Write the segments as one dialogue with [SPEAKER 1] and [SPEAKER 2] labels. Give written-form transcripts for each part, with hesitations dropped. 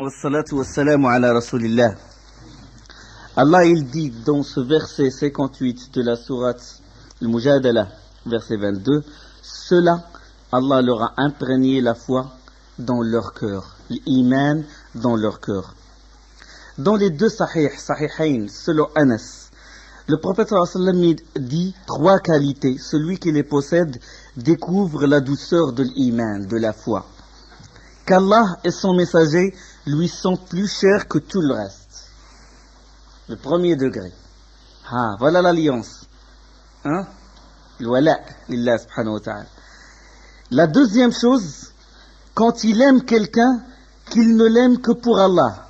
[SPEAKER 1] Wassalatu wassalamu ala rasulillah. Allah il dit dans ce verset 58 de la sourate Al-Mujadala, verset 22, ceux-là, Allah leur a imprégné la foi dans leur cœur, l'iman dans leur cœur. Dans les deux sahihain, selon Anas, le prophète sallallahu alayhi wa sallam dit trois qualités. Celui qui les possède découvre la douceur de l'iman, de la foi. Qu'Allah et son messager lui sont plus chers que tout le reste. Le premier degré. Ah, voilà l'alliance. Hein? Le wala' lillah subhanahu wa ta'ala. La deuxième chose, quand il aime quelqu'un, qu'il ne l'aime que pour Allah.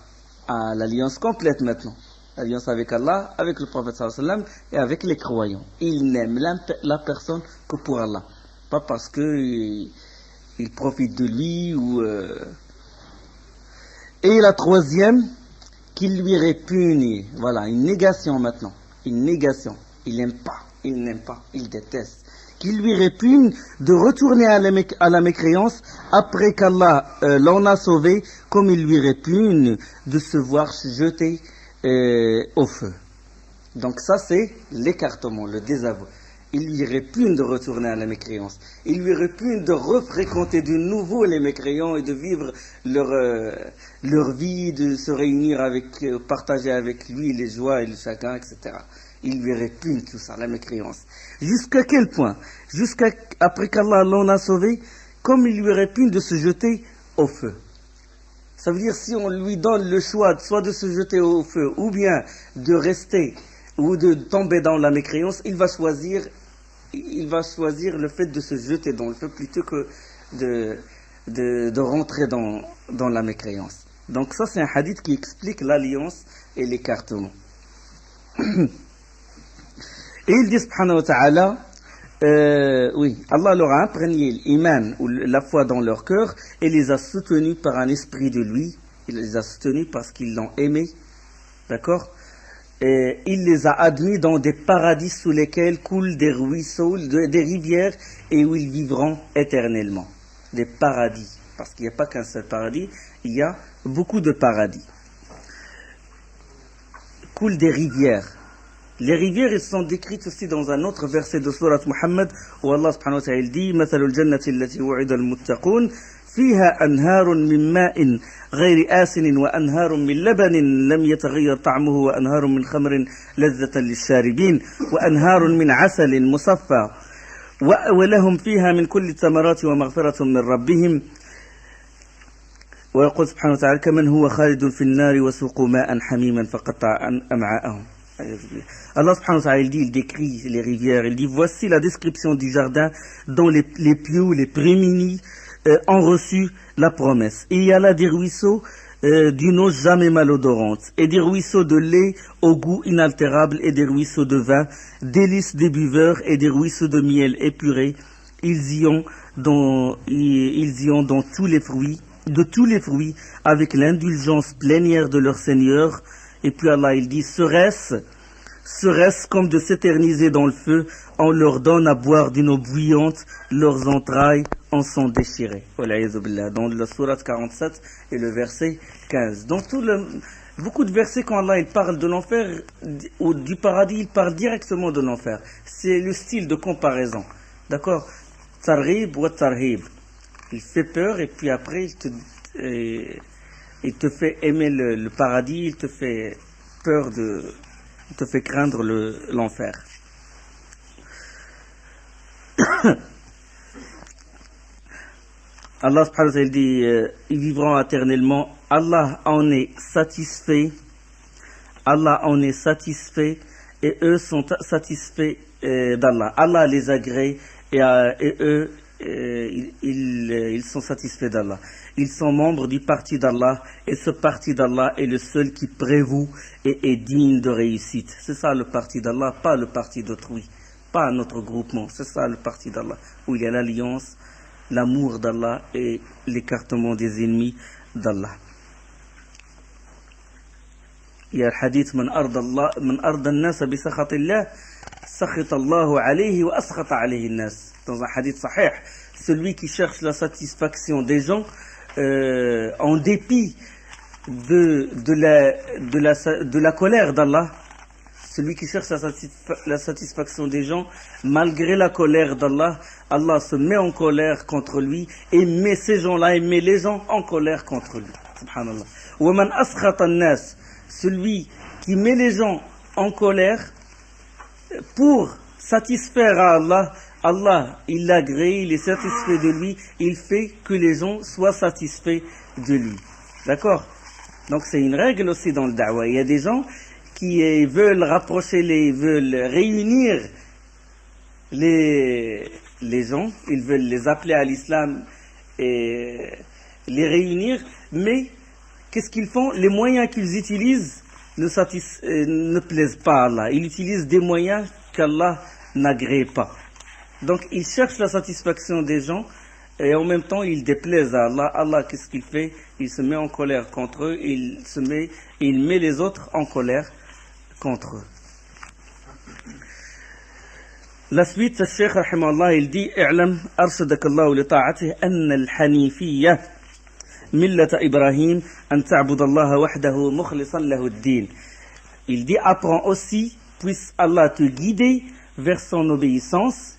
[SPEAKER 1] Ah, l'alliance complète maintenant. L'alliance avec Allah, avec le prophète sallallahu alayhi wa sallam et avec les croyants. Il n'aime la personne que pour Allah. Pas parce que il profite de lui ou... Et la troisième, qu'il lui répugne. Voilà, une négation maintenant. Une négation. Il n'aime pas, il déteste. Qu'il lui répugne de retourner à la mécréance après qu'Allah l'en a sauvé, comme il lui répugne de se voir jeter au feu. Donc ça c'est l'écartement, le désaveu. Il lui répugne de retourner à la mécréance. Il lui répugne de refréquenter de nouveau les mécréants et de vivre leur vie, de se réunir avec, partager avec lui les joies et le chagrin, etc. Il lui répugne tout ça, la mécréance. Jusqu'à quel point? Après qu'Allah l'en a sauvé, comme il lui répugne de se jeter au feu. Ça veut dire si on lui donne le choix, soit de se jeter au feu, ou bien de rester, ou de tomber dans la mécréance, il va choisir le fait de se jeter dans le feu plutôt que de rentrer dans la mécréance. Donc ça c'est un hadith qui explique l'alliance et l'écartement. Et il dit subhanahu wa ta'ala, oui, Allah leur a imprégné l'iman ou la foi dans leur cœur et les a soutenus par un esprit de lui. Il les a soutenus parce qu'ils l'ont aimé, d'accord? Et il les a admis dans des paradis sous lesquels coulent des ruisseaux, des rivières et où ils vivront éternellement. Des paradis, parce qu'il n'y a pas qu'un seul paradis, il y a beaucoup de paradis. Coulent des rivières. Les rivières, elles sont décrites aussi dans un autre verset de sourate Muhammad où Allah subhanahu wa ta'ala dit مثل الجنة التي وعد المتقون فيها أنهار من ماء غير آسن وأنهار من لبن لم يتغير طعمه وأنهار من خمر لذة للشاربين وأنهار من عسل مصفى ولهم فيها من كل الثمرات ومغفرة من ربهم ويقول سبحانه وتعالى كمن هو خالد في النار وسقوا ماء حميما فقطع أمعاءهم. Allah subhanahu wa ta'ala, il décrit les rivières, il dit voici la description du jardin dont les pieux, les prémunis ont reçu la promesse. Il y a là des ruisseaux d'une eau jamais malodorante, et des ruisseaux de lait au goût inaltérable, et des ruisseaux de vin, délices des buveurs, et des ruisseaux de miel épuré. Ils y ont dans tous les fruits, avec l'indulgence plénière de leur Seigneur. Et puis Allah il dit serait-ce comme de s'éterniser dans le feu, on leur donne à boire d'une eau bouillante, leurs entrailles en sont déchirées. Dans la sourate 47 et le verset 15. Dans beaucoup de versets quand Allah il parle de l'enfer ou du paradis, il parle directement de l'enfer. C'est le style de comparaison. D'accord? Targhib wa tarhib. Il fait peur et puis après il te fait aimer le paradis, il te fait il te fait craindre l'enfer. Allah subhanahu wa ta'ala dit ils vivront éternellement. Allah en est satisfait et eux sont satisfaits d'Allah. Allah les agrée et eux ils sont satisfaits d'Allah. Ils sont membres du parti d'Allah et ce parti d'Allah est le seul qui prévaut et est digne de réussite. C'est ça le parti d'Allah, pas le parti d'autrui, pas notre groupement. C'est ça le parti d'Allah, où il y a l'alliance, l'amour d'Allah et l'écartement des ennemis d'Allah. Il y a le hadith من أرضى الناس بسخط الله سخط الله عليه وأسخط عليه الناس. Dans un hadith sahih, celui qui cherche la satisfaction des gens en dépit de la colère d'Allah, celui qui cherche la satisfaction des gens, malgré la colère d'Allah, Allah se met en colère contre lui et met ces gens-là, et met les gens en colère contre lui. Subhanallah. وَمَنْ أَسْخَطَ النَّاسِ, celui qui met les gens en colère pour satisfaire à Allah, Allah, il l'agrée, il est satisfait de lui, il fait que les gens soient satisfaits de lui. D'accord? Donc c'est une règle aussi dans le da'wah. Il y a des gens qui veulent rapprocher, veulent réunir les gens, ils veulent les appeler à l'islam et les réunir, mais qu'est-ce qu'ils font? Les moyens qu'ils utilisent ne plaisent pas à Allah. Ils utilisent des moyens qu'Allah n'agrée pas. Donc ils cherchent la satisfaction des gens et en même temps ils déplaisent à Allah. Allah, qu'est-ce qu'il fait? Il se met en colère contre eux, il met les autres en colère contre eux. La suite, le Cheikh rahimahullah, il dit: "I'lam arshadaka Allah li ta'atihi anna al-hanifiyya millata Ibrahim an ta'budu Allah wahdahu mukhlishan lahu ad-din." Il dit: apprends aussi, puisse Allah te guider vers son obéissance.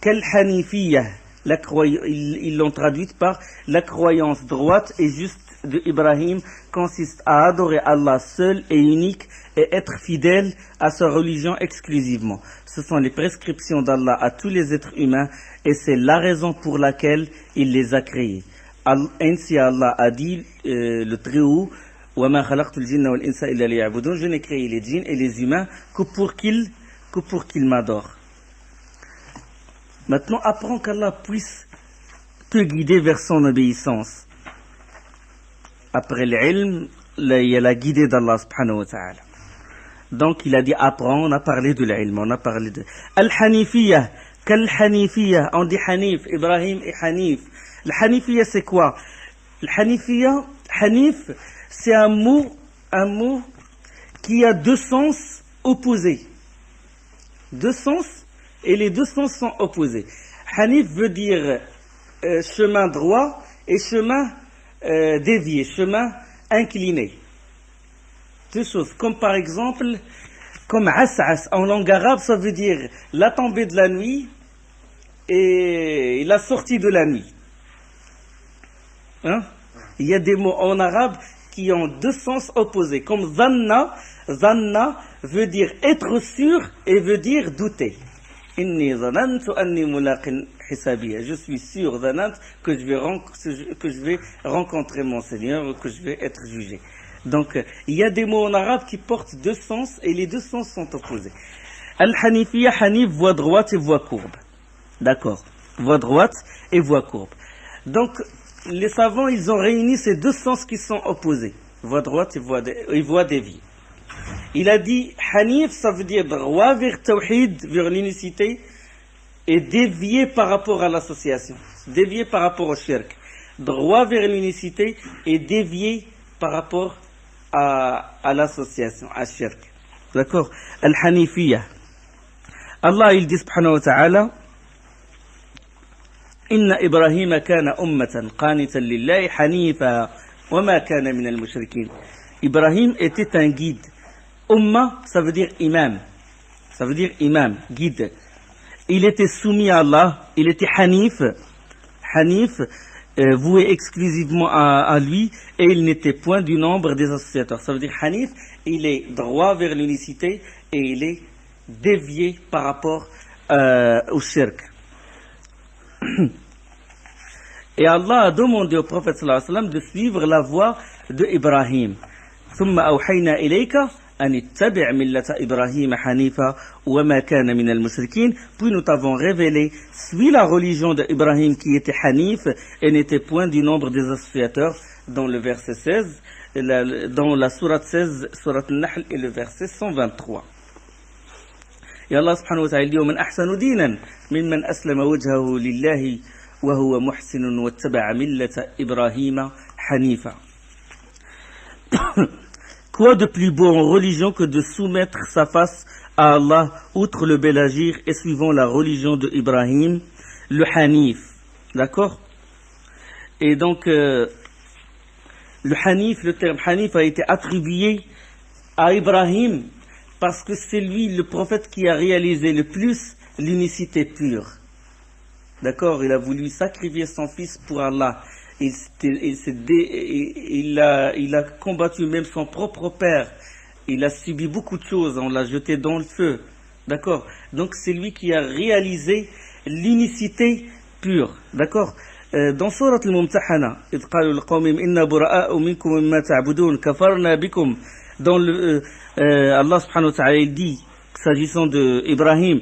[SPEAKER 1] Quel hanifiyya, ils l'ont traduite par la croyance droite et juste de Ibrahim consiste à adorer Allah seul et unique et être fidèle à sa religion exclusivement. Ce sont les prescriptions d'Allah à tous les êtres humains et c'est la raison pour laquelle il les a créés. Ainsi Allah a dit, le Très-Haut: وَمَا خَلَقْتُ الْجِنَّ وَالْإِنسَ إِلَّا لِيَعْبُدُونَ. Je n'ai créé les djinns et les humains que pour qu'ils m'adorent. Maintenant, apprends qu'Allah puisse te guider vers son obéissance. Après l'ilm, il y a la guidée d'Allah subhanahu wa ta'ala. Donc il a dit apprends, on a parlé de l'ilm, on a parlé de Al-Hanifiyya. Quel Hanifiyya? On dit Hanif, Ibrahim et Hanif. Le Hanifiyya c'est quoi? Le Hanifiyya, Hanif, c'est un mot qui a deux sens opposés. Deux sens, et les deux sens sont opposés. Hanif veut dire chemin droit et chemin dévié, chemin incliné. Deux choses, comme par exemple, comme as'as en langue arabe, ça veut dire la tombée de la nuit et la sortie de la nuit. Hein? Il y a des mots en arabe qui ont deux sens opposés, comme zanna. Zanna veut dire être sûr et veut dire douter. Inni zanantu anni mulaqin hisabiya. Je suis sûr, zanant, que je vais rencontrer mon Seigneur, que je vais être jugé. Donc, il y a des mots en arabe qui portent deux sens et les deux sens sont opposés. Al-Hanifiyya, Hanif, voie droite et voie courbe. D'accord. Voie droite et voie courbe. Donc, les savants, ils ont réuni ces deux sens qui sont opposés. Voie droite et voie déviée. Il a dit, Hanif, ça veut dire droit vers Tawhid, vers l'unicité, et dévié par rapport à l'association. Dévié par rapport au shirk. Droit vers l'unicité et dévié par rapport à l'association, à shirk. D'accord? Al-Hanifiyya. Allah, il dit subhanahu wa ta'ala: Inna Ibrahim kana ummatan qanitan lillahi hanifa wa ma kana min al-mushrikin. Ibrahim était un guide. Umma, ça veut dire imam. Ça veut dire imam, guide. Il était soumis à Allah, il était hanif. Hanif, voué exclusivement à lui, et il n'était point du nombre des associateurs. Ça veut dire Hanif, il est droit vers l'unicité et il est dévié par rapport au shirk. Et Allah a demandé au prophète sallallahu alayhi wa sallam de suivre la voie de Ibrahim. ثم أوحينا إليك أن اتبع ملة إبراهيم حنيفا وما كان من المشركين. Puis nous t'avons révélé, suis la religion d'Ibrahim qui était Hanif et n'était point du nombre des associateurs, dans le verset 16, dans la sourate 16, sourate Al-Nahl, et le verset 123. Et Allah subhanahu wa ta'ala dit: ومن أحسن دينا ممن أسلم وجهه لله وهو محسن واتبع ملة إبراهيم حنيفا. Quoi de plus beau en religion que de soumettre sa face à Allah, outre le bel agir et suivant la religion de Ibrahim, le Hanif. D'accord? Et donc, le Hanif, le terme Hanif a été attribué à Ibrahim parce que c'est lui, le prophète, qui a réalisé le plus l'unicité pure. D'accord? Il a voulu sacrifier son fils pour Allah. Il a combattu même son propre père. Il a subi beaucoup de choses. On l'a jeté dans le feu. D'accord? Donc c'est lui qui a réalisé l'unicité pure. D'accord? Dans Surat al-Mumtahana, إذ قالوا لقومهم إنا براء منكم مما تعبدون كفرنا بكم. Dans Allah subhanahu wa ta'ala il dit, s'agissant de Ibrahim,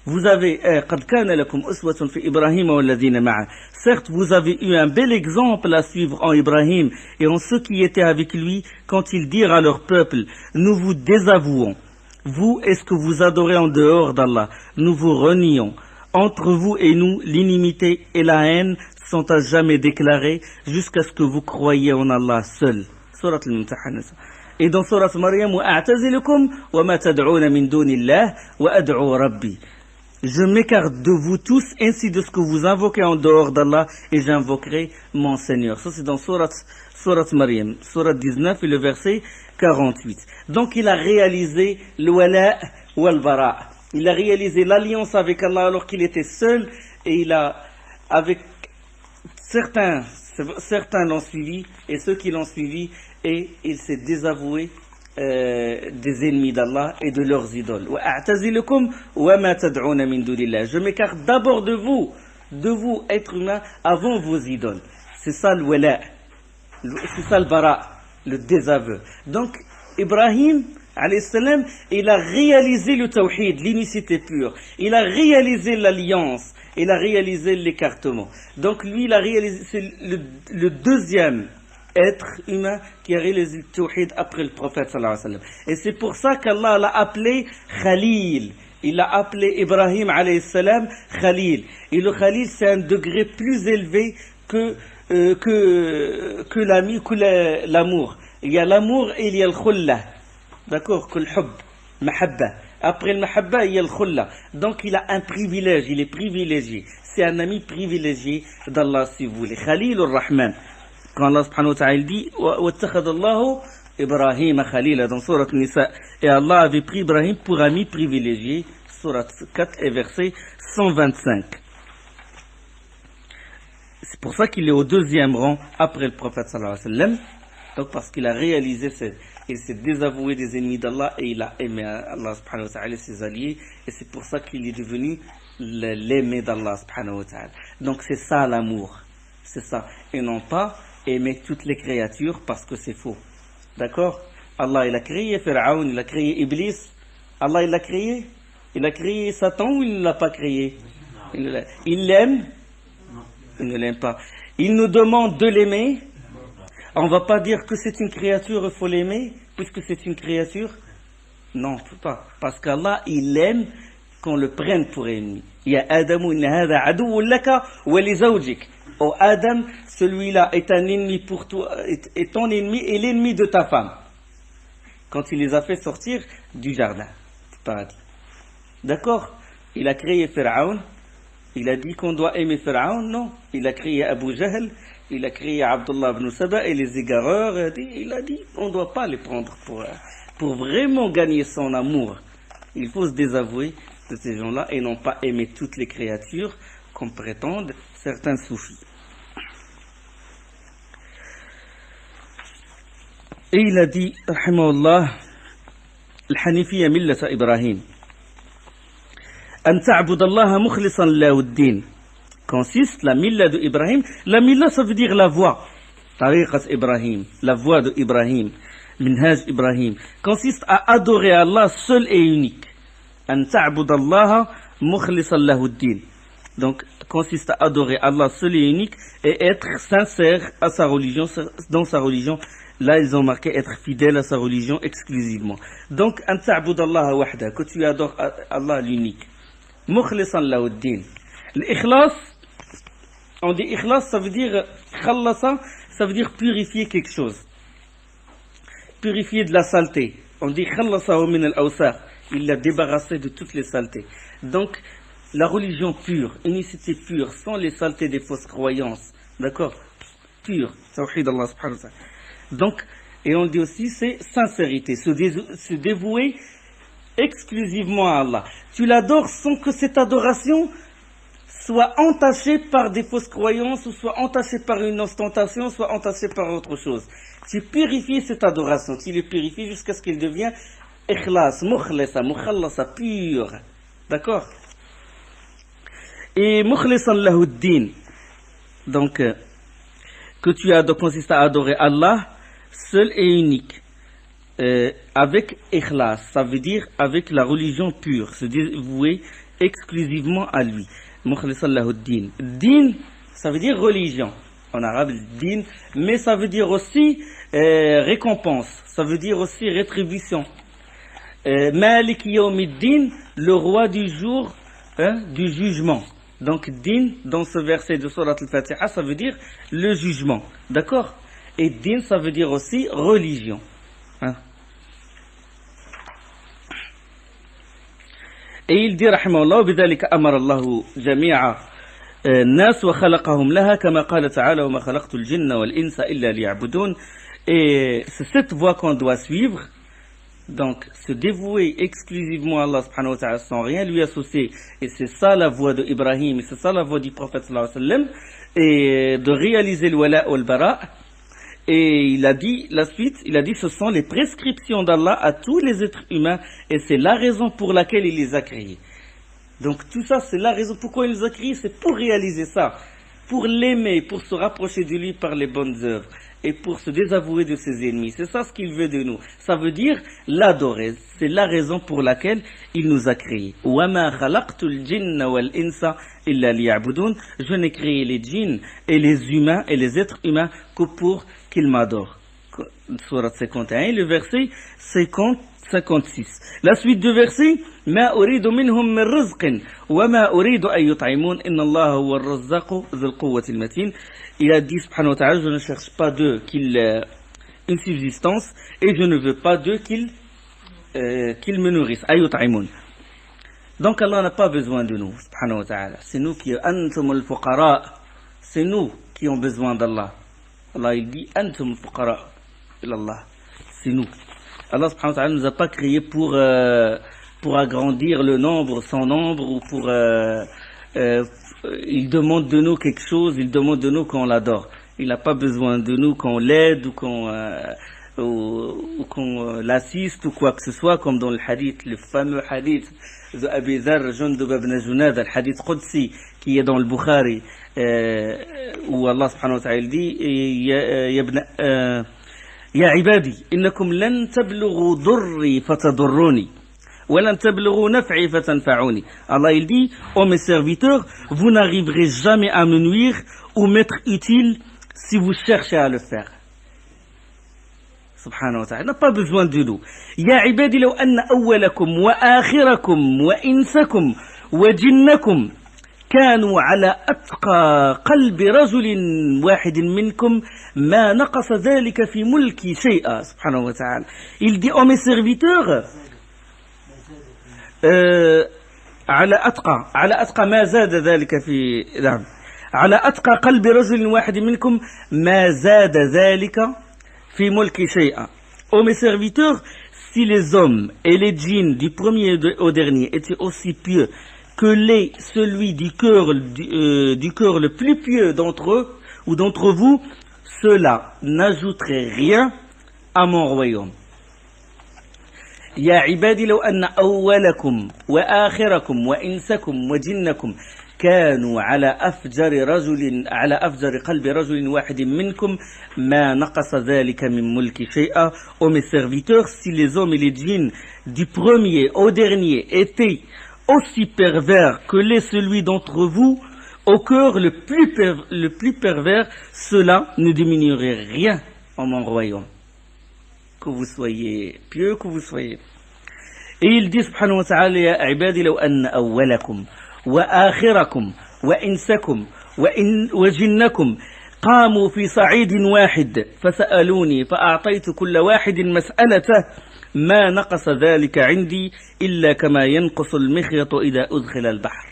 [SPEAKER 1] vous avez قد كان لكم أسوة في إبراهيم والذين معه. Certes, vous avez eu un bel exemple à suivre en Ibrahim et en ceux qui étaient avec lui quand ils dirent à leur peuple, nous vous désavouons. Vous, est-ce que vous adorez en dehors d'Allah? Nous vous renions. Entre vous et nous, l'inimité et la haine sont à jamais déclarées jusqu'à ce que vous croyiez en Allah seul. Surat al-Mumtahana. Et dans Surat Maryam, وَأَعْتَزِلُكُمْ وَمَا تَدْعُونَ مِن دُونِ اللَّهِ وَأَدْعُوا رَبِّي. Je m'écarte de vous tous, ainsi de ce que vous invoquez en dehors d'Allah, et j'invoquerai mon Seigneur. Ça c'est dans Surat Maryam, Surat 19 et le verset 48. Donc il a réalisé le wala wal bara. Il a réalisé l'alliance avec Allah alors qu'il était seul, et il a, avec certains l'ont suivi, et ceux qui l'ont suivi, et il s'est désavoué des ennemis d'Allah et de leurs idoles. Je m'écarte d'abord de vous, êtres humains, avant vos idoles. C'est ça le wala, c'est ça le bara, le désaveu. Donc Ibrahim alayhi salam, il a réalisé le tawhid, l'unicité pure. Il a réalisé l'alliance, il a réalisé l'écartement. Donc lui, il a réalisé, c'est le deuxième être humain qui a réalisé le tawhid après le prophète sallallahu alayhi wa sallam. Et c'est pour ça qu'Allah l'a appelé Khalil. Il a appelé Ibrahim alayhi salam Khalil. Et le Khalil, c'est un degré plus élevé que l'amour. Il y a l'amour et il y a le khulla. D'accord? Que le hub, mahabba. Après le mahabba, il y a le khulla. Donc il a un privilège, il est privilégié. C'est un ami privilégié d'Allah, si vous voulez. Khalil ar-Rahman. Quand Allah subhanahu wa ta'ala dit وَاتَّخَذَ اللَّهُ إِبْرَاهِيمَ خَلِيلًا dans Surat Nisa, et Allah avait pris Ibrahim pour ami privilégié, Surat 4 et verset 125. C'est pour ça qu'il est au deuxième rang après le prophète sallallahu alayhi wa sallam. Donc parce qu'il a réalisé, il s'est désavoué des ennemis d'Allah et il a aimé Allah subhanahu wa ta'ala et ses alliés, et c'est pour ça qu'il est devenu l'aimé d'Allah subhanahu wa ta'ala. Donc c'est ça l'amour, c'est ça, et non pas aimer toutes les créatures parce que c'est faux. D'accord? Allah il a créé Pharaon, il a créé Iblis. Allah il l'a créé? Il a créé Satan ou il ne l'a pas créé? Il l'aime? Il ne l'aime pas. Il nous demande de l'aimer. On ne va pas dire que c'est une créature, il faut l'aimer, puisque c'est une créature. Non, faut pas. Parce qu'Allah, il aime qu'on le prenne pour ennemi. Ya Adam, inna hadha aduwwun laka wa li zawjik. Oh Adam, celui-là est un ennemi pour toi, est ton ennemi et l'ennemi de ta femme. Quand il les a fait sortir du jardin, du paradis. D'accord? Il a créé Pharaon. Il a dit qu'on doit aimer Pharaon, non. Il a créé Abu Jahl, il a créé Abdullah ibn Saba et les égareurs. Il a dit qu'on ne doit pas les prendre pour vraiment gagner son amour. Il faut se désavouer de ces gens-là et non pas aimer toutes les créatures comme prétendent certains soufis. Et il a dit, rahimahullah, al-Hanifiyya millata Ibrahim. An ta'bud Allah mukhlisan lahu ad-din. Consiste la milla de Ibrahim. La milla, ça veut dire la voie. Tariqat Ibrahim, la voie de Ibrahim. Minhaj Ibrahim. Consiste à adorer Allah seul et unique. An ta'bud Allah mukhlisan lahu ad-din. Donc, consiste à adorer Allah seul et unique et être sincère à sa religion, dans sa religion. Là, ils ont marqué être fidèle à sa religion exclusivement. Donc, an ta'bud Allah wahda, que tu adores Allah l'unique. Mukhlisan lahu ad-din. L'ikhlas, on dit ikhlas, ça veut dire khallasa, ça veut dire purifier quelque chose. Purifier de la saleté. On dit khallasahu min al-awsakh. Il l'a débarrassé de toutes les saletés. Donc, la religion pure, unicité pure, sans les saletés des fausses croyances. D'accord? Pure. Tawhid Allah subhanahu wa ta'ala. Donc, et on dit aussi, c'est sincérité, se dévouer exclusivement à Allah. Tu l'adores sans que cette adoration soit entachée par des fausses croyances, ou soit entachée par une ostentation, soit entachée par autre chose. Tu purifies cette adoration, tu le purifies jusqu'à ce qu'elle devienne ikhlas, mukhlisa, mukhallasa, pure. D'accord? Et mukhlisan lahuddin, donc, que tu adores, consiste à adorer Allah, seul et unique, avec ikhlas, ça veut dire avec la religion pure, se dévouer exclusivement à lui. Mukhlisan lahuddin. Din, ça veut dire religion, en arabe, din, mais ça veut dire aussi récompense, ça veut dire aussi rétribution. Malik yawmiddin, le roi du jour du jugement. Donc din, dans ce verset de Surat al-Fatiha, ça veut dire le jugement, d'accord? Et din, ça veut dire aussi religion. Et il dit, rahimahullah, بذلك أمر الله جميع الناس وخلقهم لها كما قال تعالى وما خلقت الجن والإنس إلا ليعبدون. Et c'est cette voie qu'on doit suivre. Donc, se dévouer exclusivement à Allah subhanahu wa ta'ala sans rien lui associer. Et c'est ça la voie de Ibrahim, et c'est ça la voie du prophète sallallahu alayhi wa sallam. Et de réaliser le wala ou le bara. Et il a dit, la suite, il a dit, ce sont les prescriptions d'Allah à tous les êtres humains. Et c'est la raison pour laquelle il les a créés. Donc tout ça, c'est la raison pourquoi il les a créés, c'est pour réaliser ça. Pour l'aimer, pour se rapprocher de lui par les bonnes œuvres. Et pour se désavouer de ses ennemis. C'est ça ce qu'il veut de nous. Ça veut dire l'adorer. C'est la raison pour laquelle il nous a créés. وَمَا خَلَقْتُ الْجِنَّ وَالْإِنسَ إِلَّا لِيَعْبُدُونَ. Je n'ai créé les djinns et les humains et les êtres humains que pour qu'ils m'adorent. Surat 51, le verset 56. La suite du verset, ما أريد منهم من رزق وما أريد أن يطعمون إن الله هو الرزاق ذو القوة المتين. Il a dit, subhanahu wa ta'ala, je ne cherche pas d'eux une subsistance, et je ne veux pas d'eux qu'ils me nourrissent. Ayut'imun. Donc Allah n'a pas besoin de nous, subhanahu wa ta'ala. C'est nous qui, antum al-fuqara, c'est nous qui ont besoin d'Allah. Allah il dit, antum al-fuqara, ilallah. C'est nous. Allah subhanahu wa ta'ala nous a pas créés pour agrandir le nombre, son nombre, ou pour il demande de nous quelque chose, il demande de nous qu'on l'adore. Il n'a pas besoin de nous qu'on l'aide ou qu'on l'assiste ou quoi que ce soit, comme dans le hadith, le fameux hadith de Abi Dharr Jundub ibn Junad, le hadith Qudsi qui est dans le Bukhari, où Allah subhanahu wa ta'ala dit Ya ibadi, innakum lan tablughu durri fatadurruni. Allah il dit, ô mes serviteurs, vous n'arriverez jamais à me nuire ou m'être utile si vous cherchez à le faire. Subhanahu wa ta'ala, il n'a pas besoin de nous. Ya ibadi law anna awwalakum wa akhirakum wa insakum wa jinnakum كانوا على أتقى قلب رجل واحد منكم ما نقص ذلك في ملكي شيئا. Subhanahu wa ta'ala. Il dit, ô mes serviteurs, على أتقى ما زاد ذلك في نعم على أتقى قلب رجل واحد منكم ما زاد ذلك في ملك شيئا. Ô mes serviteurs, si les hommes et les djinns du premier au dernier étaient aussi pieux que celui du cœur le plus pieux d'entre eux ou d'entre vous, cela n'ajouterait rien à mon royaume. يا عبادي لو أن أولكم وآخركم وإنسكم وجنكم كانوا على أفجر قلب رجل واحد منكم ما نقص ذلك من ملك شيئا. Ô mes serviteurs, si les hommes et les djinns du premier au dernier étaient aussi pervers que l'est celui d'entre vous, au cœur le plus pervers, cela ne diminuerait rien en mon royaume. Que vous soyez pieux, que vous soyez. Et il dit subhanahu wa ta'ala, ya ibadi law anna awwalakum wa akhirakum wa insakum wa jinnakum قاموا في صعيد واحد فسألوني فأعطيت كل واحد مسألته ما نقص ذلك عندي إلا كما ينقص المخيط إذا أدخل البحر.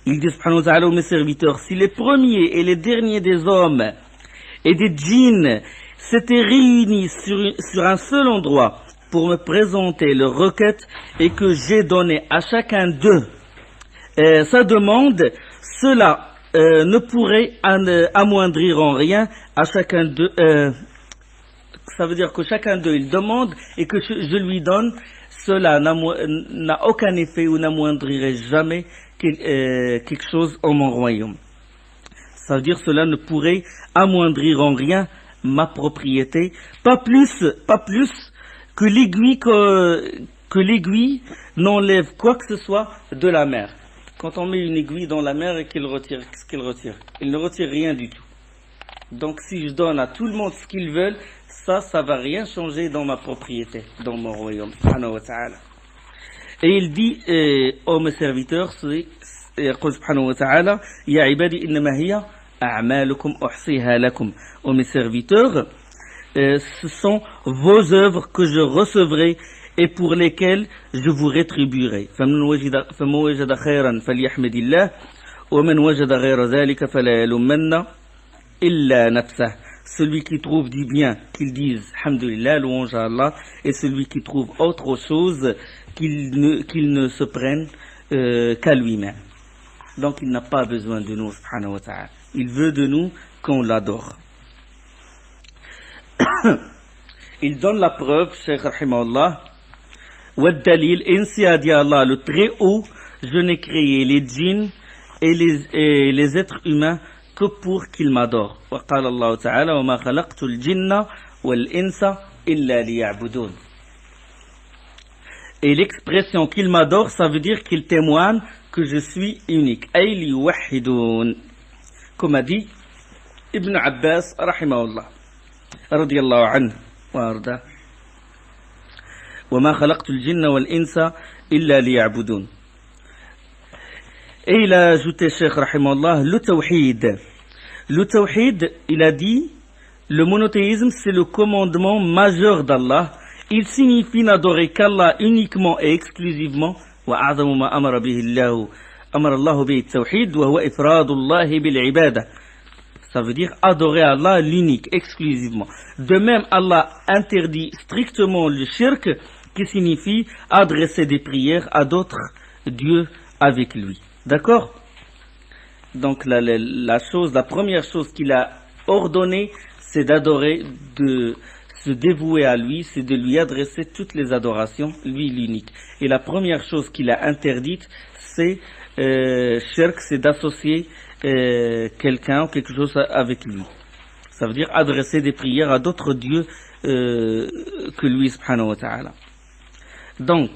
[SPEAKER 1] Il dit subhanahu wa ta'ala aux mes serviteurs, si les premiers et les derniers des hommes et des djinns s'étaient réunis sur un seul endroit pour me présenter leur requête et que j'ai donné à chacun d'eux sa demande, cela ne pourrait amoindrir en rien à chacun d'eux. Ça veut dire que chacun d'eux il demande et que je lui donne, cela n'a aucun effet ou n'amoindrirait jamais quelque chose en mon royaume. Ça veut dire cela ne pourrait amoindrir en rien ma propriété, pas plus que l'aiguille n'enlève quoi que ce soit de la mer. Quand on met une aiguille dans la mer et qu'il retire, qu'est-ce qu'il retire? Il ne retire rien du tout. Donc si je donne à tout le monde ce qu'ils veulent, ça va rien changer dans ma propriété, dans mon royaume. Et il dit aux mes serviteurs, يقول سبحانه وتعالى يا عبادي إنما هي أعمالكم أحصيها لكم. Ô mes serviteurs, ce sont vos œuvres que je recevrai et pour lesquelles je vous rétribuerai. فمن وجد خيرا فليحمد الله ومن وجد غير ذلك فلا يلومن إلا نفسه. Celui qui trouve du bien, qu'il dise Alhamdulillah, louange à Allah, et celui qui trouve autre chose, qu'il ne se prenne qu'à lui-même. Donc il n'a pas besoin de nous, subhanahu wa ta'ala. Il veut de nous qu'on l'adore. Il donne la preuve, Cheikh Rahimahullah, Waddalil, ainsi a dit Allah, le très haut, je n'ai créé les djinns et les êtres humains que pour qu'ils m'adorent. Wa qala Allah ta'ala, wa ma khalaqtu al-jinna wal-insa illa liya'budun. Et l'expression qu'il m'adore, ça veut dire qu'il témoigne que je suis unique. Ay liwahidun. Comme a dit Ibn Abbas, rahimahullah, radiyallahu anhu, wa arda. Wa ma khalaqtu al-jinna wal-insa illa liya'budun. Et il a ajouté, Cheikh rahimahullah, le tawhid. Le tawhid, il a dit, le monothéisme, c'est le commandement majeur d'Allah. Il signifie n'adorer qu'Allah uniquement et exclusivement. وأعظم ما أمر الله به التوحيد وهو إفراد الله بالعبادة. Ça veut dire adorer Allah l'unique, exclusivement. De même, Allah interdit strictement le shirk, qui signifie adresser des prières à d'autres dieux avec lui. D'accord? Donc la première chose qu'il a ordonnée, c'est d'adorer, de se dévouer à lui, c'est de lui adresser toutes les adorations, lui l'unique. Et la première chose qu'il a interdite, c'est shirk, c'est d'associer quelqu'un ou quelque chose avec lui. Ça veut dire adresser des prières à d'autres dieux que lui, subhanahu wa ta'ala. Donc,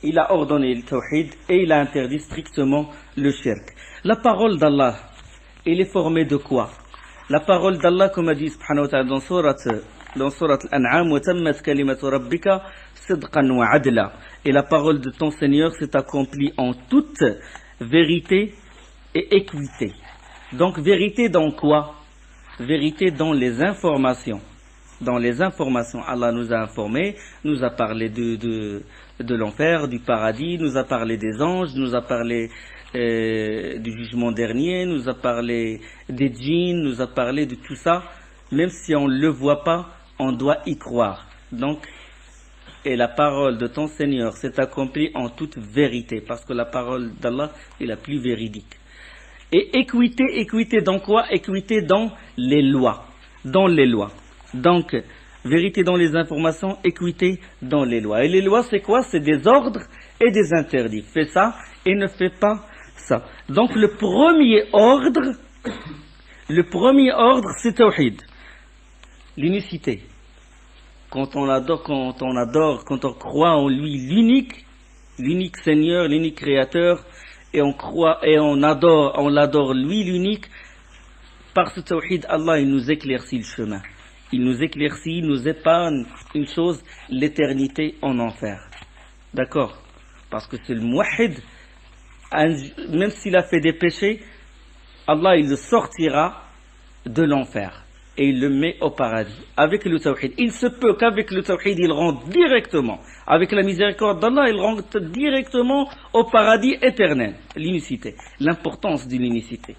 [SPEAKER 1] il a ordonné le tawhid et il a interdit strictement le shirk. La parole d'Allah, elle est formée de quoi? La parole d'Allah, comme a dit subhanahu wa ta'ala dans surat Al-An'am, وَتَمَّتْ كَلِمَةُ رَبِّكَ صِدْقًا وَعَدْلًا. Et la parole de ton Seigneur s'est accomplie en toute vérité et équité. Donc vérité dans quoi? Vérité dans les informations. Dans les informations, Allah nous a informés, nous a parlé de l'enfer, du paradis, nous a parlé des anges, nous a parlé du jugement dernier, nous a parlé des djinns, nous a parlé de tout ça. Même si on ne le voit pas, on doit y croire. Donc, et la parole de ton Seigneur s'est accomplie en toute vérité, parce que la parole d'Allah est la plus véridique. Et équité dans quoi? Équité dans les lois. Dans les lois. Donc, vérité dans les informations, équité dans les lois. Et les lois, c'est quoi? C'est des ordres et des interdits. Fais ça et ne fais pas ça. Donc, le premier ordre, c'est tawhid. L'unicité. Quand on croit en lui l'unique Seigneur, l'unique Créateur, et on croit et on l'adore lui l'unique, par ce tawhid, Allah, il nous éclaircit le chemin. Il nous éclaircit, il nous épargne une chose, l'éternité en enfer. D'accord? Parce que c'est le muwahhid, même s'il a fait des péchés, Allah, il le sortira de l'enfer et il le met au paradis avec le tawhid. Il se peut qu'avec le tawhid, il rentre directement, avec la miséricorde d'Allah, il rentre directement au paradis éternel. L'unicité, l'importance de l'unicité.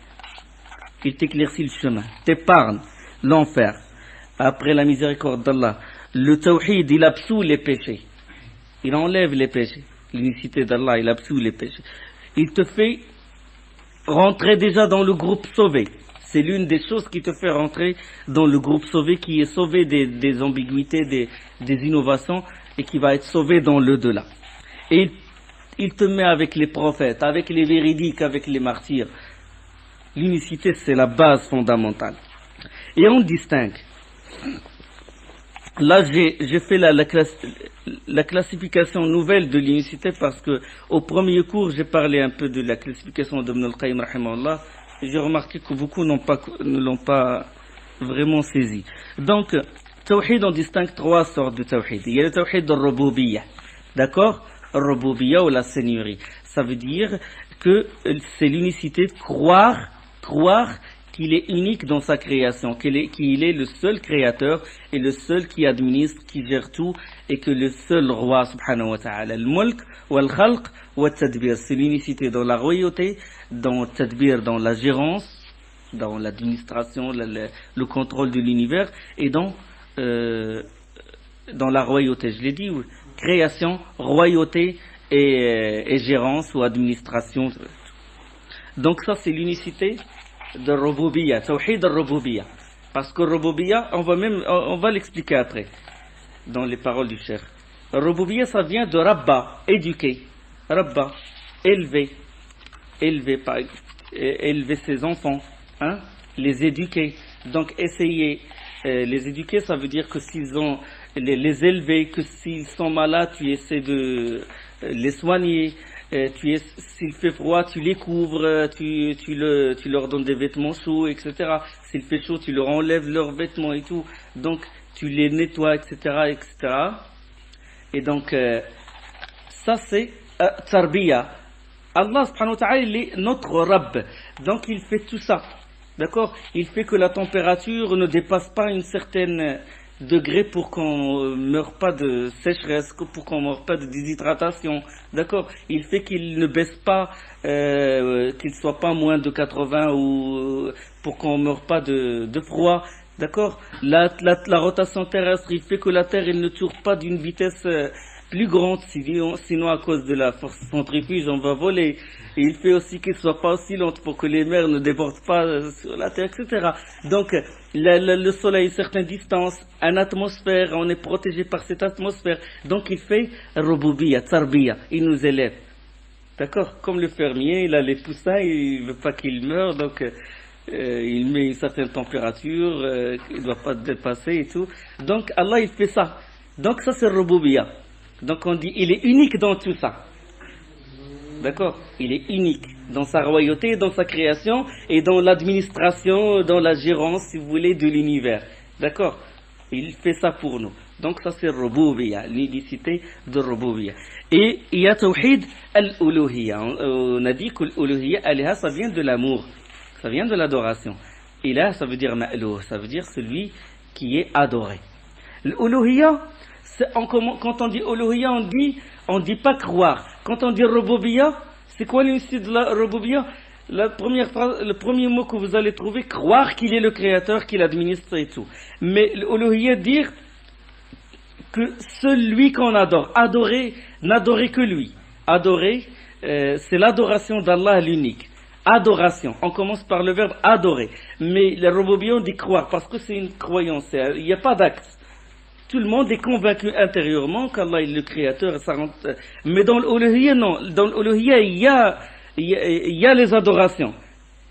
[SPEAKER 1] il t'éclaircit le chemin, t'épargne l'enfer. Après la miséricorde d'Allah, le tawhid, il absout les péchés. Il enlève les péchés. L'unicité d'Allah, il absout les péchés. Il te fait rentrer déjà dans le groupe sauvé. C'est l'une des choses qui te fait rentrer dans le groupe sauvé, qui est sauvé des ambiguïtés, des innovations, et qui va être sauvé dans l'au-delà. Et il te met avec les prophètes, avec les véridiques, avec les martyrs. L'unicité, c'est la base fondamentale. Et on distingue. Là, j'ai fait la classification nouvelle de l'unicité parce que au premier cours, j'ai parlé un peu de la classification d'Ibn al-Qayyim, rahimahullah, et j'ai remarqué que beaucoup ne l'ont pas vraiment saisi. Donc, tawhid, on distingue trois sortes de tawhid. Il y a le tawhid de Rububiyyah, d'accord? Rububiyyah ou la seigneurie. Ça veut dire que c'est l'unicité de croire qu'il est unique dans sa création, qu'il est le seul créateur et le seul qui administre, qui gère tout, et que le seul roi, subhanahu wa ta'ala, al-mulk, wal-khalq, wa-tadbir, c'est l'unicité dans la royauté, dans le tadbir, dans la gérance, dans l'administration, le contrôle de l'univers, et dans la royauté, je l'ai dit, création, royauté et gérance ou administration. Donc ça, c'est l'unicité de Rububiyyah, Tawhid al-Rububiyyah. Parce que Rububiyyah, on va l'expliquer après, dans les paroles du Cheikh. Rububiyyah, ça vient de Rabba, éduquer. Rabba, élever ses enfants, hein, les éduquer. Donc essayer, les éduquer, ça veut dire que s'ils ont, les élever, que s'ils sont malades, tu essaies de les soigner. S'il fait froid, tu les couvres, tu leur donnes des vêtements chauds, etc. S'il fait chaud, tu leur enlèves leurs vêtements et tout. Donc, tu les nettoies, etc., etc. Et donc, ça c'est Tarbiya. Allah subhanahu wa ta'ala, il est notre Rabb. Donc, il fait tout ça. D'accord? Il fait que la température ne dépasse pas une certaine degré pour qu'on ne meure pas de sécheresse, pour qu'on ne meure pas de déshydratation. D'accord? Il fait qu'il ne baisse pas, qu'il ne soit pas moins de 80 ou pour qu'on ne meure pas de froid. D'accord? La rotation terrestre, il fait que la Terre elle ne tourne pas d'une vitesse plus grande, sinon à cause de la force centrifuge, on va voler. Et il fait aussi qu'elle ne soit pas aussi lente pour que les mers ne débordent pas sur la Terre, etc. Donc, le Soleil a une certaine distance, une atmosphère, on est protégé par cette atmosphère. Donc, il fait Rububiyyah, Tarbiya, il nous élève. D'accord? Comme le fermier, il a les poussins, il ne veut pas qu'ils meurent, donc il met une certaine température, il ne doit pas dépasser et tout. Donc, Allah, il fait ça. Donc, ça, c'est Rububiyyah. Donc, on dit, il est unique dans tout ça. D'accord? Il est unique dans sa royauté, dans sa création et dans l'administration, dans la gérance, si vous voulez, de l'univers. D'accord? Il fait ça pour nous. Donc ça c'est Rububiyyah, l'unicité de Rububiyyah. Et il y a Tawhid al-Uluhiyyah. On a dit que l'Uluhiyyah, Aliha, ça vient de l'amour, ça vient de l'adoration. Ilah, ça veut dire Ma'louh, ça veut dire celui qui est adoré. L'Uluhiyyah, quand on dit Uluhiyyah, on dit pas croire. Quand on dit Rububiyyah, c'est quoi l'unicité de la Rububiyyah? Le premier mot que vous allez trouver, croire qu'il est le créateur, qu'il administre et tout. Mais l'Uluhiyyah, dire que celui qu'on adore, n'adorer que lui. Adorer, c'est l'adoration d'Allah l'unique. Adoration, on commence par le verbe adorer. Mais le Rububiyyah, on dit croire, parce que c'est une croyance, il n'y a pas d'acte. Tout le monde est convaincu intérieurement qu'Allah est le créateur. Mais dans l'Uluhiyyah, non. Dans l'Uluhiyyah, il y a les adorations.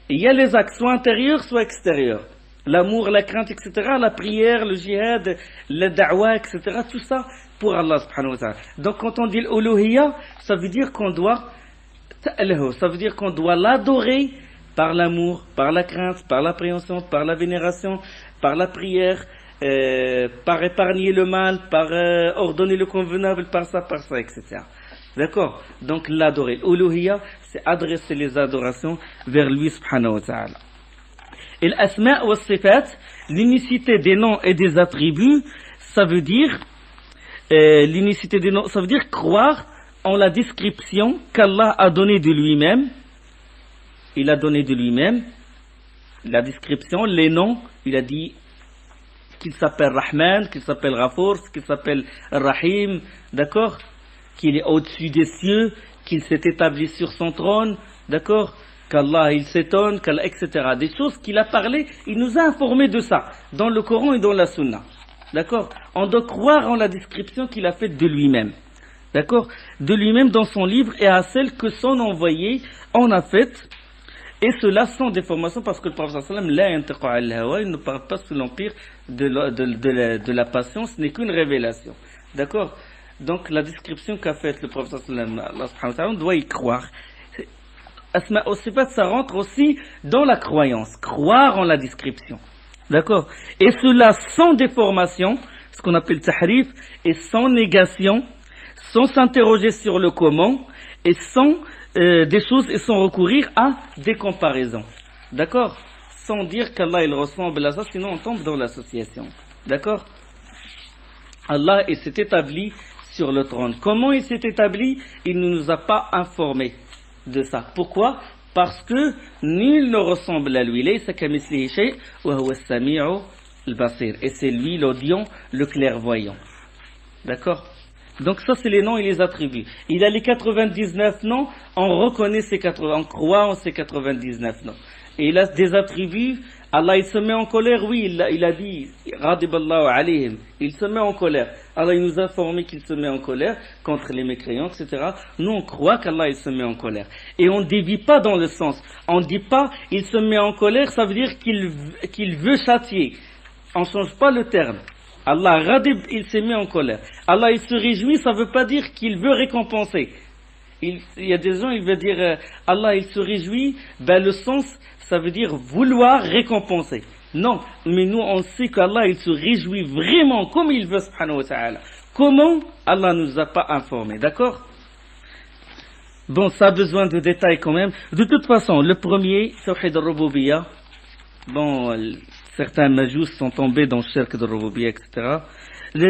[SPEAKER 1] Il y a les actes, soit intérieurs, soit extérieurs. L'amour, la crainte, etc. La prière, le jihad, le da'wah, etc. Tout ça pour Allah subhanahu wa ta'ala. Donc quand on dit l'Uluhiyyah, ça veut dire qu'on doit l'adorer par l'amour, par la crainte, par l'appréhension, par la vénération, par la prière, par épargner le mal, par ordonner le convenable, par ça, etc. D'accord? Donc l'adorer. Uluhiyyah, c'est adresser les adorations vers lui subhanahu wa ta'ala. Et l'asma' wa sifat, l'unicité des noms et des attributs, ça veut dire l'unicité des noms, ça veut dire croire en la description qu'Allah a donnée de lui-même. Il a donné de lui-même la description, les noms, il a dit qu'il s'appelle Rahman, qu'il s'appelle Ghafour, qu'il s'appelle Rahim, d'accord, qu'il est au-dessus des cieux, qu'il s'est établi sur son trône, d'accord, qu'Allah il s'étonne, etc. Des choses qu'il a parlé, il nous a informé de ça, dans le Coran et dans la Sunna. D'accord? On doit croire en la description qu'il a faite de lui-même. D'accord? De lui-même dans son livre et à celle que son envoyé en a faite. Et cela sans déformation parce que le prophète sallam il ne parle pas sous l'empire de la passion, ce n'est qu'une révélation. D'accord? Donc la description qu'a faite le prophète sallam, Allah subhanahu wa ta'ala, on doit y croire. Asma au sifat, ça rentre aussi dans la croyance, croire en la description. D'accord? Et cela sans déformation, ce qu'on appelle tahrif, et sans négation, sans s'interroger sur le comment, et sans des choses, et sans recourir à des comparaisons. D'accord? Sans dire qu'Allah il ressemble à ça, sinon on tombe dans l'association. D'accord? Allah il s'est établi sur le trône. Comment il s'est établi? Il ne nous a pas informés de ça. Pourquoi? Parce que nul ne ressemble à lui. Et c'est lui l'audient, le clairvoyant. D'accord? Donc ça c'est les noms et les attributs. Il a les 99 noms, on reconnaît ces 80, on croit en ces 99 noms. Et il a des attributs. Allah il se met en colère, oui, il a dit Radiballahu alayhim, il se met en colère. Allah il nous a informé qu'il se met en colère contre les mécréants, etc. Nous on croit qu'Allah il se met en colère. Et on ne dévie pas dans le sens. On ne dit pas il se met en colère, ça veut dire qu'il veut châtier. On ne change pas le terme. Allah Radib, il s'est mis en colère. Allah il se réjouit, ça ne veut pas dire qu'il veut récompenser. Il y a des gens, il veut dire Allah il se réjouit, ben le sens ça veut dire vouloir récompenser. Non, mais nous on sait qu'Allah il se réjouit vraiment comme il veut subhanahu wa ta'ala. Comment? Allah ne nous a pas informés, d'accord? Bon, ça a besoin de détails quand même. De toute façon, le premier, Tawhid al-Rububiyyah, bon, certains majous sont tombés dans le shirk de Rububiyyah, etc.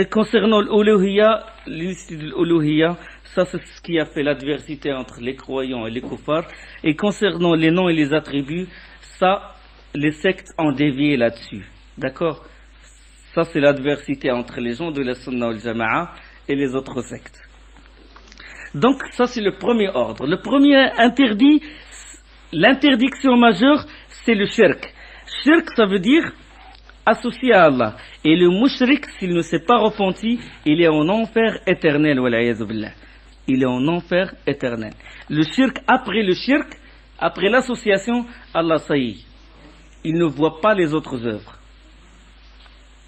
[SPEAKER 1] Concernant l'Uluhiyya, l'Uluhiyya, ça c'est ce qui a fait l'adversité entre les croyants et les kuffars. Et concernant les noms et les attributs, ça, les sectes ont dévié là-dessus. D'accord? Ça c'est l'adversité entre les gens de la Sunna wal Jama'a et les autres sectes. Donc ça c'est le premier ordre. Le premier interdit, l'interdiction majeure, c'est le shirk. Shirk ça veut dire associé à Allah. Et le mushrik, s'il ne s'est pas repenti, il est en enfer éternel. Il est en enfer éternel. Le shirk, après l'association, Allah ça y est. Il ne voit pas les autres œuvres.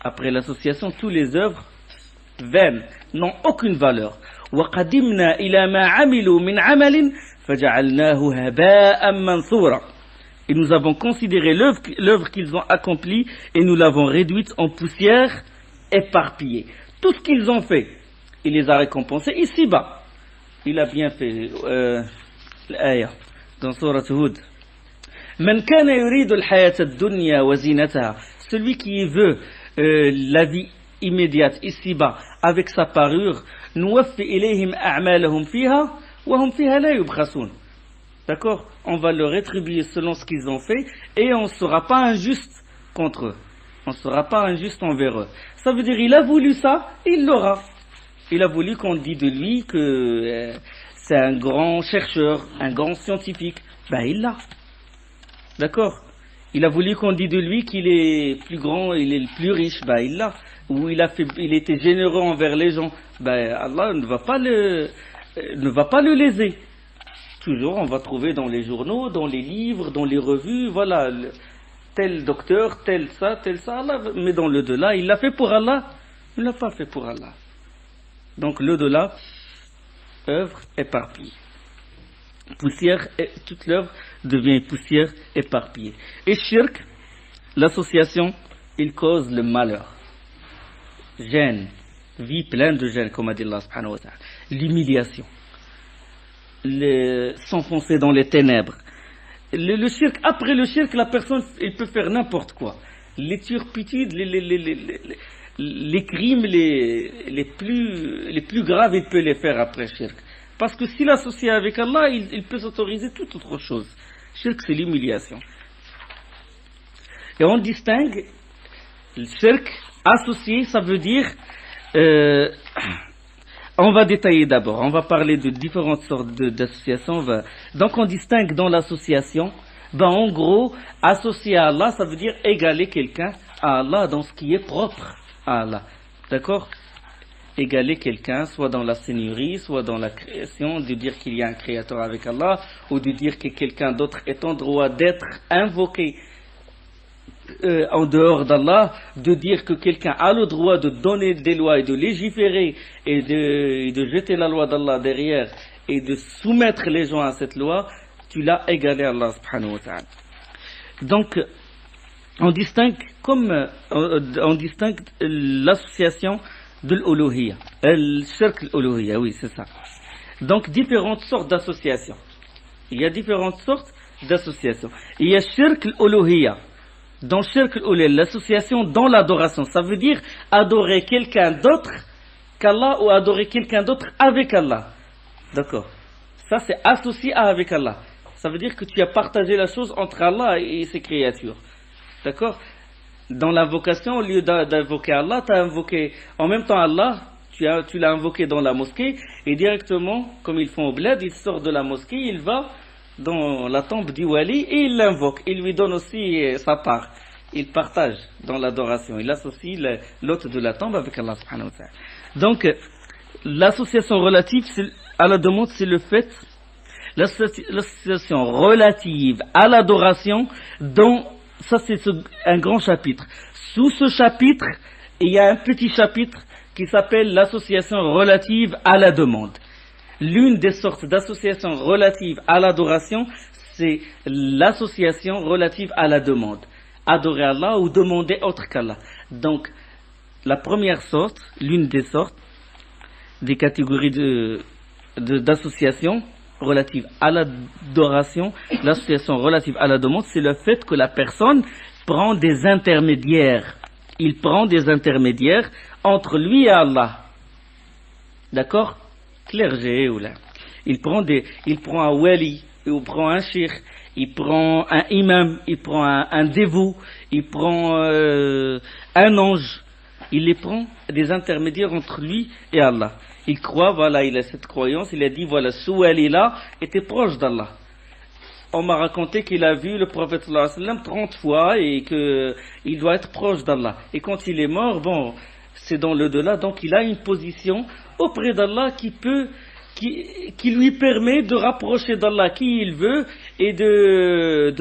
[SPEAKER 1] Après l'association, toutes les œuvres vaines n'ont aucune valeur. وَقَدِمْنَا إِلَى مَا عَمِلُوا مِنْ عَمَلٍ فَجَعَلْنَاهُ هَبَاءً مَنْثُورًا. Et nous avons considéré l'œuvre qu'ils ont accomplie et nous l'avons réduite en poussière éparpillée. Tout ce qu'ils ont fait, il les a récompensés ici-bas. Il a bien fait l'ayah dans Sourate Hud. من كان يريد الحياة الدنيا وزينتها, celui qui veut la vie immédiate ici-bas avec sa parure, نوفي إليهم أعمالهم فيها وهم فيها لا يبخسون. D'accord? On va leur rétribuer selon ce qu'ils ont fait et on ne sera pas injuste contre eux. On ne sera pas injuste envers eux. Ça veut dire il a voulu ça, il l'aura. Il a voulu qu'on dise de lui que c'est un grand chercheur, un grand scientifique. Ben il l'a. D'accord? Il a voulu qu'on dise de lui qu'il est plus grand, il est le plus riche. Ben il l'a. Ou il était généreux envers les gens. Ben Allah ne va pas le léser. Toujours, on va trouver dans les journaux, dans les livres, dans les revues, voilà, tel docteur, tel ça, Allah, mais dans le delà, il l'a fait pour Allah, il ne l'a pas fait pour Allah. Donc le delà, œuvre éparpillée. Poussière, toute l'œuvre devient poussière éparpillée. Et shirk, l'association, il cause le malheur. Gêne, vie pleine de gêne, comme a dit Allah subhanahu wa ta'ala. L'humiliation. S'enfoncer dans les ténèbres. Le shirk, après le shirk, la personne il peut faire n'importe quoi. Les turpitudes, les crimes les plus graves, il peut les faire après shirk. Parce que s'il associe avec Allah, il peut s'autoriser toute autre chose. Shirk, c'est l'humiliation. Et on distingue le shirk associé, ça veut dire, on va détailler d'abord, on va parler de différentes sortes d'associations. Donc on distingue dans l'association, en gros, associer à Allah, ça veut dire égaler quelqu'un à Allah dans ce qui est propre à Allah. D'accord? Égaler quelqu'un, soit dans la seigneurie, soit dans la création, de dire qu'il y a un créateur avec Allah, ou de dire que quelqu'un d'autre est en droit d'être invoqué en dehors d'Allah, de dire que quelqu'un a le droit de donner des lois et de légiférer et de jeter la loi d'Allah derrière et de soumettre les gens à cette loi, tu l'as égalé à Allah subhanahu wa ta'ala. Donc, on distingue l'association de l'uluhiyya, le shirk l'uluhiyya, oui, c'est ça. Donc, différentes sortes d'associations. Il y a différentes sortes d'associations. Il y a shirk l'uluhiyya. Dans shirk l'uluhiyya, l'association dans l'adoration, ça veut dire adorer quelqu'un d'autre qu'Allah ou adorer quelqu'un d'autre avec Allah. D'accord. Ça, c'est associé avec Allah. Ça veut dire que tu as partagé la chose entre Allah et ses créatures. D'accord? Dans l'invocation, au lieu d'invoquer Allah, tu as invoqué en même temps Allah, tu l'as invoqué dans la mosquée, et directement, comme ils font au bled, il sort de la mosquée, il va dans la tombe du wali et il l'invoque. Il lui donne aussi sa part. Il partage dans l'adoration. Il associe l'hôte de la tombe avec Allah subhanahu wa ta'ala. Donc, l'association relative à la demande, c'est le fait, l'association relative à l'adoration, dont ça c'est un grand chapitre. Sous ce chapitre, il y a un petit chapitre qui s'appelle l'association relative à la demande. L'une des sortes d'associations relatives à l'adoration, c'est l'association relative à la demande. Adorer Allah ou demander autre qu'Allah. Donc, la première sorte, l'une des sortes, des catégories d'associations relatives à l'adoration, l'association relative à la demande, c'est le fait que la personne prend des intermédiaires. Il prend des intermédiaires entre lui et Allah. D'accord? Clergé ou là. Il prend un wali, il prend un shir, il prend un imam, il prend un dévot, il prend un ange. Il les prend des intermédiaires entre lui et Allah. Il croit, voilà, il a cette croyance, il a dit, voilà, ce wali-là était proche d'Allah. On m'a raconté qu'il a vu le prophète sallallahu alayhi wa sallam 30 fois et qu'il doit être proche d'Allah. Et quand il est mort, bon, c'est dans le delà, donc il a une position auprès d'Allah qui lui permet de rapprocher d'Allah qui il veut et de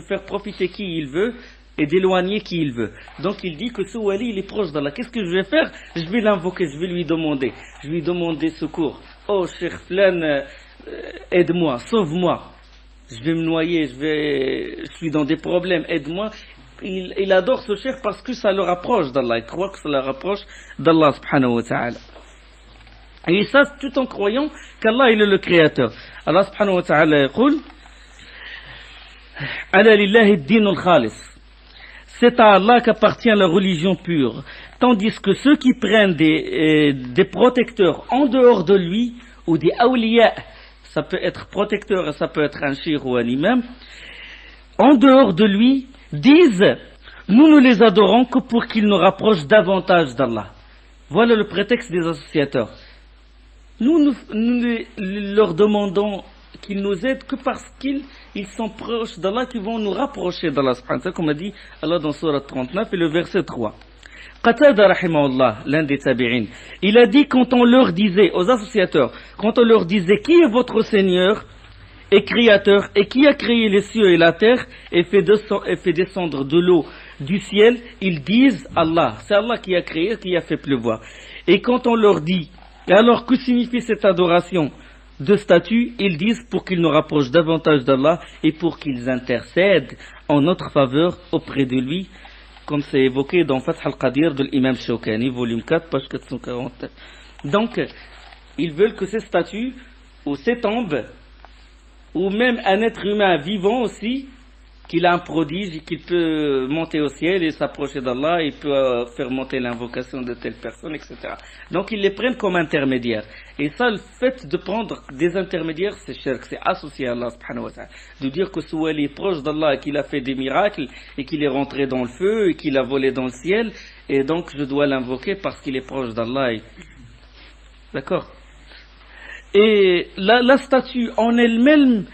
[SPEAKER 1] faire profiter qui il veut et d'éloigner qui il veut. Donc il dit que ce wali il est proche d'Allah. Qu'est-ce que je vais faire? Je vais l'invoquer, je vais lui demander secours. Oh Cheikh Flan, aide-moi, sauve-moi. Je vais me noyer, je suis dans des problèmes, aide-moi. Il adore ce cheikh parce que ça le rapproche d'Allah. Il croit que ça le rapproche d'Allah subhanahu wa ta'ala. Et ça, tout en croyant qu'Allah il est le créateur. Allah subhanahu wa ta'ala dit Ala lillahi ad-din al-khalis. C'est à Allah qu'appartient la religion pure. Tandis que ceux qui prennent des protecteurs en dehors de lui, ou des awliya, ça peut être protecteur, ça peut être un shir ou un imam, en dehors de lui, disent, nous ne les adorons que pour qu'ils nous rapprochent davantage d'Allah. Voilà le prétexte des associateurs. Nous leur demandons qu'ils nous aident que parce qu'ils sont proches d'Allah, qui vont nous rapprocher d'Allah. C'est comme a dit Allah dans Surah 39 et le verset 3. Qatada rahimahullah, l'un des tabi'in, il a dit quand on leur disait, aux associateurs, quand on leur disait qui est votre Seigneur et créateur et qui a créé les cieux et la terre et fait descendre de l'eau du ciel, ils disent Allah. C'est Allah qui a créé, qui a fait pleuvoir. Et quand on leur dit, et alors que signifie cette adoration de statut, ils disent pour qu'ils nous rapprochent davantage d'Allah et pour qu'ils intercèdent en notre faveur auprès de lui, comme c'est évoqué dans Fath al-Qadir de l'imam Shawkani, volume 4, page 440. Donc, ils veulent que ces statues, ou ces tombes, ou même un être humain vivant aussi, qu'il a un prodige et qu'il peut monter au ciel et s'approcher d'Allah, il peut faire monter l'invocation de telle personne, etc. Donc ils les prennent comme intermédiaires. Et ça, le fait de prendre des intermédiaires, c'est shirk, c'est associé à Allah subhanahu wa ta'ala. De dire que ce wali est proche d'Allah et qu'il a fait des miracles et qu'il est rentré dans le feu et qu'il a volé dans le ciel, et donc je dois l'invoquer parce qu'il est proche d'Allah. D'accord? Et la statue en elle-même,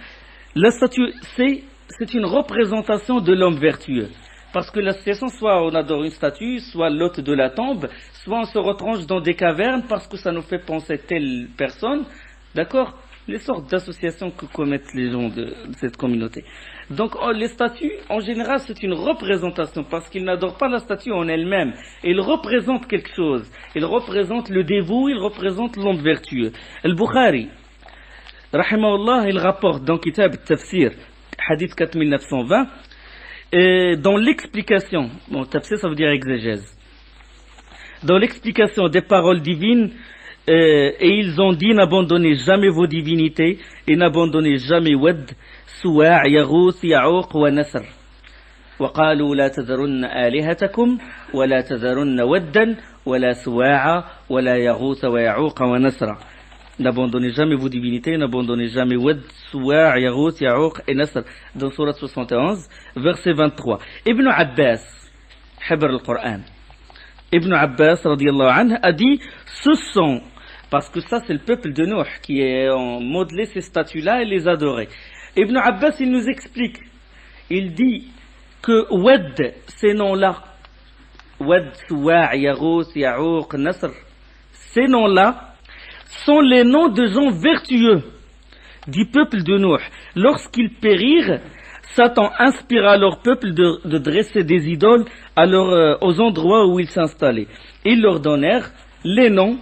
[SPEAKER 1] la statue, c'est une représentation de l'homme vertueux. Parce que la situation, soit on adore une statue, soit l'hôte de la tombe, soit on se retranche dans des cavernes parce que ça nous fait penser telle personne. D'accord? Les sortes d'associations que commettent les gens de cette communauté. Donc les statues, en général, c'est une représentation parce qu'ils n'adorent pas la statue en elle-même. Ils représentent quelque chose. Ils représentent le dévot, ils représentent l'homme vertueux. Al-Bukhari, rahimahullah, il rapporte dans Kitab al-Tafsir, hadith 4920, dans l'explication, bon, tafsir ça veut dire exégèse, dans l'explication des paroles divines, et ils ont dit: n'abandonnez jamais vos divinités et n'abandonnez jamais Wad, Suwa', Yaghouth, Ya'ouq wa Nasr. وقالوا لا تذرن آلهتكم ولا تذرن ودا ولا سواع ولا يغوث ويعوق ونسر. N'abandonnez jamais vos divinités, n'abandonnez jamais Wad, Suwa', Yaghouth, Ya'ouq et Nasr, dans Surat 71, verset 23. Ibn Abbas, Habr al-Qur'an, Ibn Abbas radiyallahu anhu a dit: ce sont, parce que ça c'est le peuple de Nuh qui a modelé ces statues-là et les adorait. Ibn Abbas, il nous explique, il dit que Wad, ces noms-là, Wad, Suwa', Yaghouth, Ya'ouq, Nasr, ces noms-là sont les noms de gens vertueux du peuple de Nuh. Lorsqu'ils périrent, Satan inspira leur peuple de dresser des idoles aux endroits où ils s'installaient. Ils leur donnèrent les noms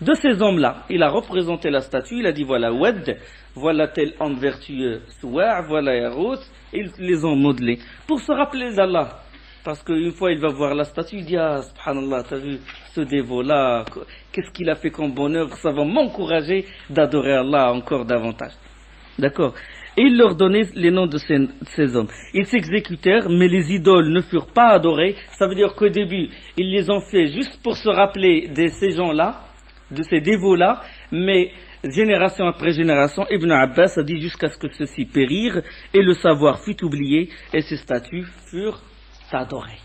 [SPEAKER 1] de ces hommes-là. Il a représenté la statue, il a dit: voilà Wad, voilà tel homme vertueux, Suwa', voilà Yaghouth. Ils les ont modelés pour se rappeler d'Allah. Parce qu'une fois il va voir la statue, il dit: ah, subhanallah, t'as vu ce dévot-là, qu'est-ce qu'il a fait comme bonne œuvre, ça va m'encourager d'adorer Allah encore davantage. D'accord? Et il leur donnait les noms de ces hommes. Ils s'exécutèrent, mais les idoles ne furent pas adorées. Ça veut dire qu'au début, ils les ont fait juste pour se rappeler de ces gens-là, de ces dévots-là, mais génération après génération, Ibn Abbas a dit jusqu'à ce que ceux-ci périrent et le savoir fut oublié et ces statues furent adorées.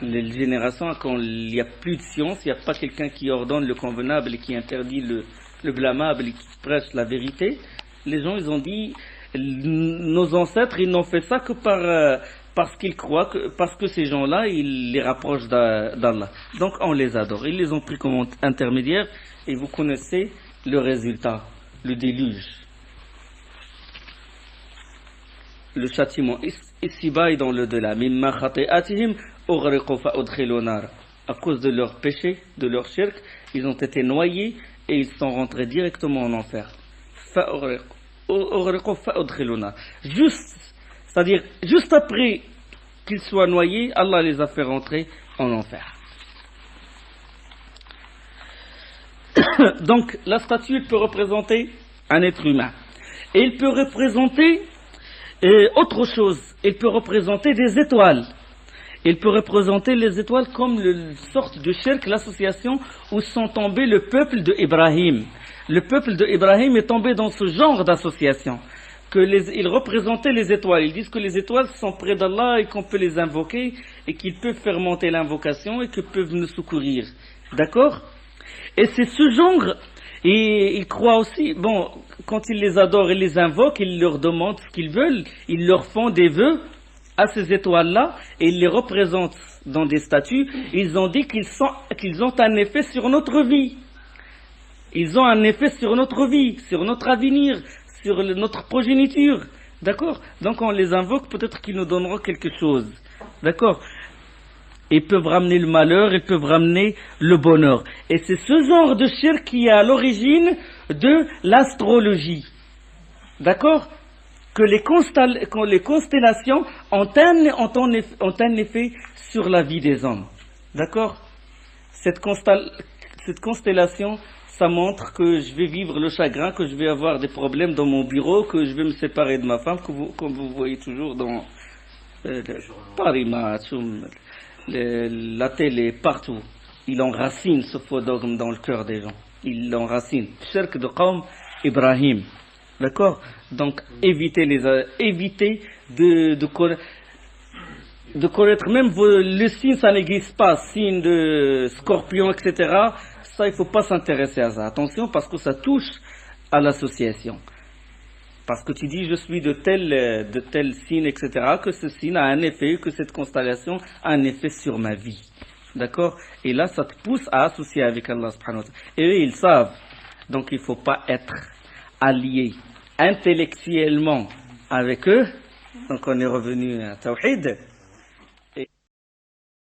[SPEAKER 1] Les générations, quand il n'y a plus de science, il n'y a pas quelqu'un qui ordonne le convenable et qui interdit le blâmable et qui prêche la vérité, les gens ils ont dit: nos ancêtres ils n'ont fait ça que parce qu'ils croient parce que ces gens-là ils les rapprochent d'Allah, donc on les adore. Ils les ont pris comme intermédiaires et vous connaissez le résultat, le déluge, le châtiment ici-bas et dans le delà. Mimma khati'atihim ughriqu fa udkhilu nar. À cause de leur péché, de leur shirk, ils ont été noyés et ils sont rentrés directement en enfer. C'est-à-dire, juste après qu'ils soient noyés, Allah les a fait rentrer en enfer. Donc, la statue, elle peut représenter un être humain. Et il peut représenter autre chose. Il peut représenter des étoiles. Il peut représenter les étoiles comme une sorte de shirk, l'association où sont tombés le peuple de Ibrahim. Le peuple de Ibrahim est tombé dans ce genre d'association. Ils représentaient les étoiles. Ils disent que les étoiles sont près d'Allah et qu'on peut les invoquer et qu'ils peuvent faire monter l'invocation et qu'ils peuvent nous secourir. D'accord? Et c'est ce genre, et ils croient aussi, bon, quand ils les adorent et les invoquent, ils leur demandent ce qu'ils veulent, ils leur font des vœux à ces étoiles-là et ils les représentent dans des statues. Ils ont dit qu'ils ont un effet sur notre vie. Ils ont un effet sur notre vie, sur notre avenir, sur notre progéniture. D'accord? Donc on les invoque, peut-être qu'ils nous donneront quelque chose. D'accord? Ils peuvent ramener le malheur, ils peuvent ramener le bonheur. Et c'est ce genre de shirk qui est à l'origine de l'astrologie. D'accord? Que les constellations ont un effet sur la vie des hommes. D'accord? Cette constellation ça montre que je vais vivre le chagrin, que je vais avoir des problèmes dans mon bureau, que je vais me séparer de ma femme, comme vous voyez toujours dans Paris Match, la télé, partout. Il enracine ce faux dogme dans le cœur des gens. Il l'enracine. Shirk de Qawm Ibrahim. D'accord? Donc, évitez de connaître même le signe, ça n'existe pas, signe de scorpion, etc. Ça, il ne faut pas s'intéresser à ça. Attention, parce que ça touche à l'association. Parce que tu dis, je suis de tel signe, etc., que ce signe a un effet, que cette constellation a un effet sur ma vie. D'accord? Et là, ça te pousse à associer avec Allah subhanahu wa ta'ala. Et eux, ils savent. Donc, il ne faut pas être allié intellectuellement avec eux. Donc, on est revenu à Tawhid.